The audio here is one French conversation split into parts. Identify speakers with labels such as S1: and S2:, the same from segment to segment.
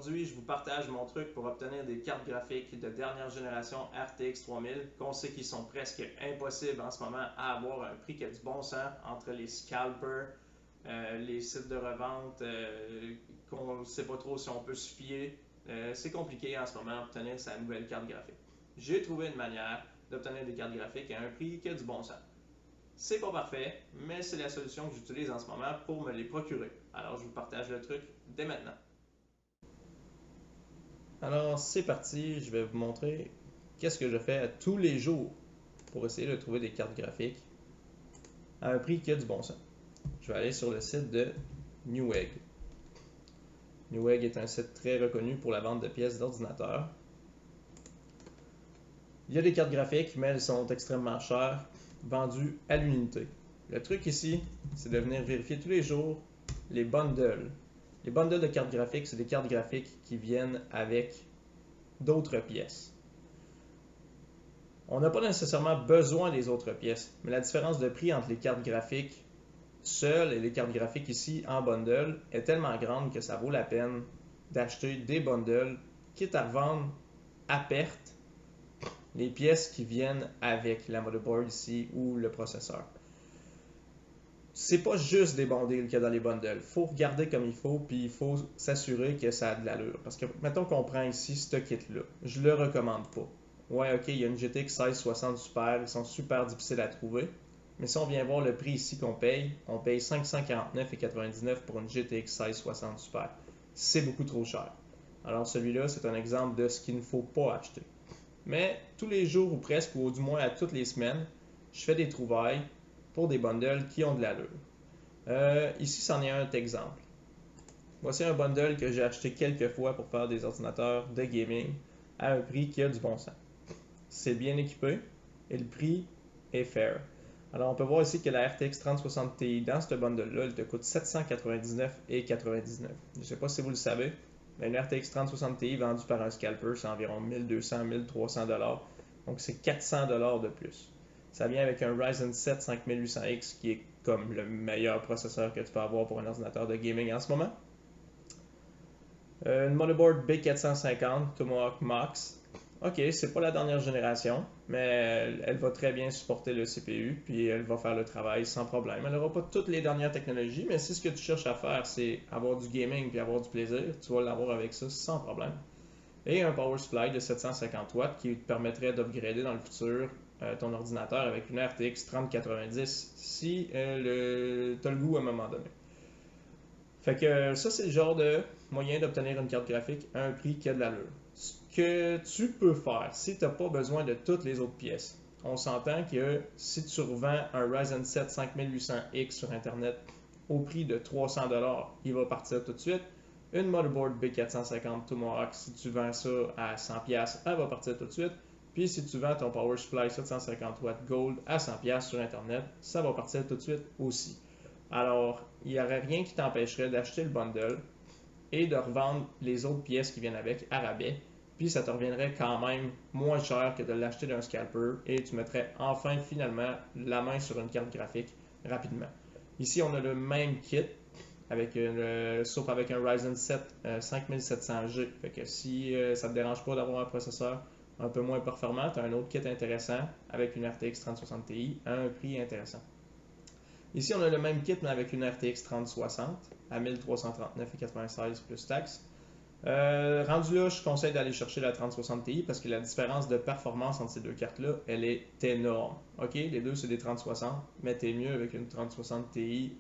S1: Aujourd'hui, je vous partage mon truc pour obtenir des cartes graphiques de dernière génération RTX 3000 qu'on sait qu'ils sont presque impossibles en ce moment à avoir un prix qui a du bon sens entre les scalpers, les sites de revente qu'on ne sait pas trop si on peut se fier. C'est compliqué en ce moment d'obtenir sa nouvelle carte graphique. J'ai trouvé une manière d'obtenir des cartes graphiques à un prix qui a du bon sens. C'est pas parfait, mais c'est la solution que j'utilise en ce moment pour me les procurer. Alors je vous partage le truc dès maintenant. Alors c'est parti, je vais vous montrer qu'est-ce que je fais tous les jours pour essayer de trouver des cartes graphiques à un prix qui a du bon sens. Je vais aller sur le site de Newegg. Newegg est un site très reconnu pour la vente de pièces d'ordinateur. Il y a des cartes graphiques, mais elles sont extrêmement chères, vendues à l'unité. Le truc ici, c'est de venir vérifier tous les jours les bundles. Les bundles de cartes graphiques, c'est des cartes graphiques qui viennent avec d'autres pièces. On n'a pas nécessairement besoin des autres pièces, mais la différence de prix entre les cartes graphiques seules et les cartes graphiques ici en bundle est tellement grande que ça vaut la peine d'acheter des bundles, quitte à revendre à perte les pièces qui viennent avec la motherboard ici ou le processeur. C'est pas juste des bons deals qu'il y a dans les bundles. Il faut regarder comme il faut, puis il faut s'assurer que ça a de l'allure. Parce que, mettons qu'on prend ici ce kit-là. Je le recommande pas. Ouais, ok, il y a une GTX 1660 Super, ils sont super difficiles à trouver. Mais si on vient voir le prix ici qu'on paye, on paye 549,99$ pour une GTX 1660 Super. C'est beaucoup trop cher. Alors celui-là, c'est un exemple de ce qu'il ne faut pas acheter. Mais tous les jours ou presque, ou du moins à toutes les semaines, je fais des trouvailles pour des bundles qui ont de l'allure. Ici, c'en est un exemple. Voici un bundle que j'ai acheté quelques fois pour faire des ordinateurs de gaming à un prix qui a du bon sens. C'est bien équipé et le prix est fair. Alors, on peut voir ici que la RTX 3060 Ti dans ce bundle-là, elle te coûte 799,99$. Je ne sais pas si vous le savez, mais une RTX 3060 Ti vendue par un scalper, c'est environ 1200-1300$. Donc, c'est 400$ de plus. Ça vient avec un Ryzen 7 5800X qui est comme le meilleur processeur que tu peux avoir pour un ordinateur de gaming en ce moment. Une motherboard B450 Tomahawk Max. Ok, c'est pas la dernière génération, mais elle va très bien supporter le CPU, puis elle va faire le travail sans problème. Elle n'aura pas toutes les dernières technologies, mais si ce que tu cherches à faire, c'est avoir du gaming puis avoir du plaisir, tu vas l'avoir avec ça sans problème. Et un power supply de 750 watts qui te permettrait d'upgrader dans le futur ton ordinateur avec une RTX 3090 si tu as le goût à un moment donné. Fait que ça, c'est le genre de moyen d'obtenir une carte graphique à un prix qui a de l'allure. Ce que tu peux faire si tu n'as pas besoin de toutes les autres pièces, on s'entend que si tu revends un Ryzen 7 5800X sur Internet au prix de 300$, il va partir tout de suite. Une motherboard B450 Tomahawk, si tu vends ça à 100$, elle va partir tout de suite. Puis si tu vends ton Power Supply 750 watts Gold à 100$ sur Internet, ça va partir tout de suite aussi. Alors, il n'y aurait rien qui t'empêcherait d'acheter le bundle et de revendre les autres pièces qui viennent avec à rabais. Puis ça te reviendrait quand même moins cher que de l'acheter d'un scalper et tu mettrais enfin finalement la main sur une carte graphique rapidement. Ici, on a le même kit sauf avec un Ryzen 7 5700G. Fait que si ça ne te dérange pas d'avoir un processeur un peu moins performant, tu as un autre kit intéressant avec une RTX 3060 Ti à un prix intéressant. Ici, on a le même kit, mais avec une RTX 3060 à 1339,96$ plus taxes. Rendu là, je conseille d'aller chercher la 3060 Ti parce que la différence de performance entre ces deux cartes-là, elle est énorme. Ok, les deux, c'est des 3060, mais t'es mieux avec une 3060 Ti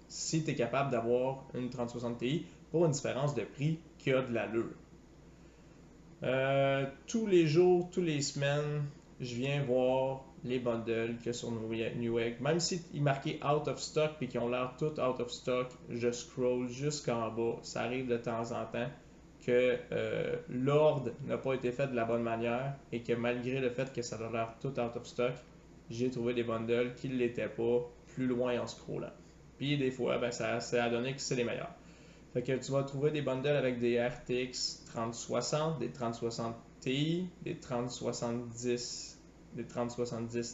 S1: si tu es capable d'avoir une 3060 Ti pour une différence de prix qui a de l'allure. Tous les jours, toutes les semaines, je viens voir les bundles qu'il y a sur Newegg. Même s'ils si marqués out of stock et qu'ils ont l'air tout out of stock, je scroll jusqu'en bas. Ça arrive de temps en temps que l'ordre n'a pas été fait de la bonne manière et que malgré le fait que ça a l'air tout out of stock, j'ai trouvé des bundles qui ne l'étaient pas plus loin en scrollant. Puis des fois, ben, ça a donné que c'est les meilleurs. Fait que tu vas trouver des bundles avec des RTX 3060, des 3060 Ti, des 3070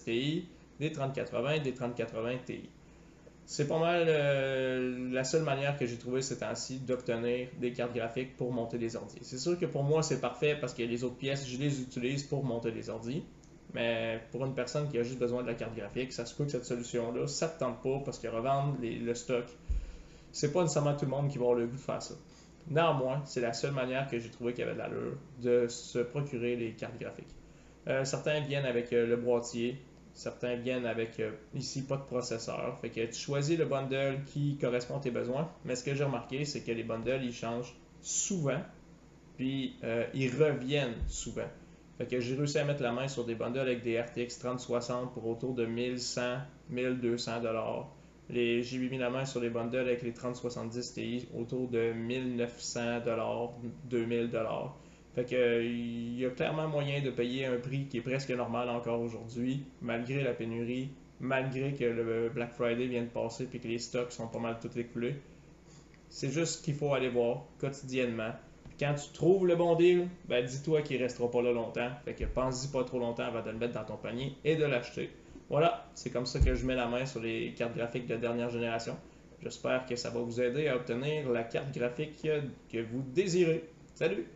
S1: Ti, des 3080, des 3080 Ti. C'est pas mal la seule manière que j'ai trouvé ces temps-ci d'obtenir des cartes graphiques pour monter des ordi. C'est sûr que pour moi, c'est parfait parce que les autres pièces, je les utilise pour monter des ordi. Mais pour une personne qui a juste besoin de la carte graphique, ça se peut que cette solution-là, ça ne te tente pas parce que revendre le stock, c'est pas nécessairement tout le monde qui va avoir le goût de faire ça. Néanmoins, c'est la seule manière que j'ai trouvé qu'il y avait de l'allure de se procurer les cartes graphiques. Certains viennent avec le boîtier, certains viennent avec ici pas de processeur. Fait que tu choisis le bundle qui correspond à tes besoins. Mais ce que j'ai remarqué, c'est que les bundles ils changent souvent, puis ils reviennent souvent. Fait que j'ai réussi à mettre la main sur des bundles avec des RTX 3060 pour autour de 1100, 1200 dollars. J'ai mis la main sur les bundles avec les 3070 Ti autour de 1900 dollars, 2000 dollars. Fait que il y a clairement moyen de payer un prix qui est presque normal encore aujourd'hui, malgré la pénurie, malgré que le Black Friday vient de passer et que les stocks sont pas mal tous écoulés. C'est juste qu'il faut aller voir quotidiennement. Quand tu trouves le bon deal, ben dis-toi qu'il ne restera pas là longtemps. Fait que pense-y pas trop longtemps avant de le mettre dans ton panier et de l'acheter. Voilà, c'est comme ça que je mets la main sur les cartes graphiques de dernière génération. J'espère que ça va vous aider à obtenir la carte graphique que vous désirez. Salut!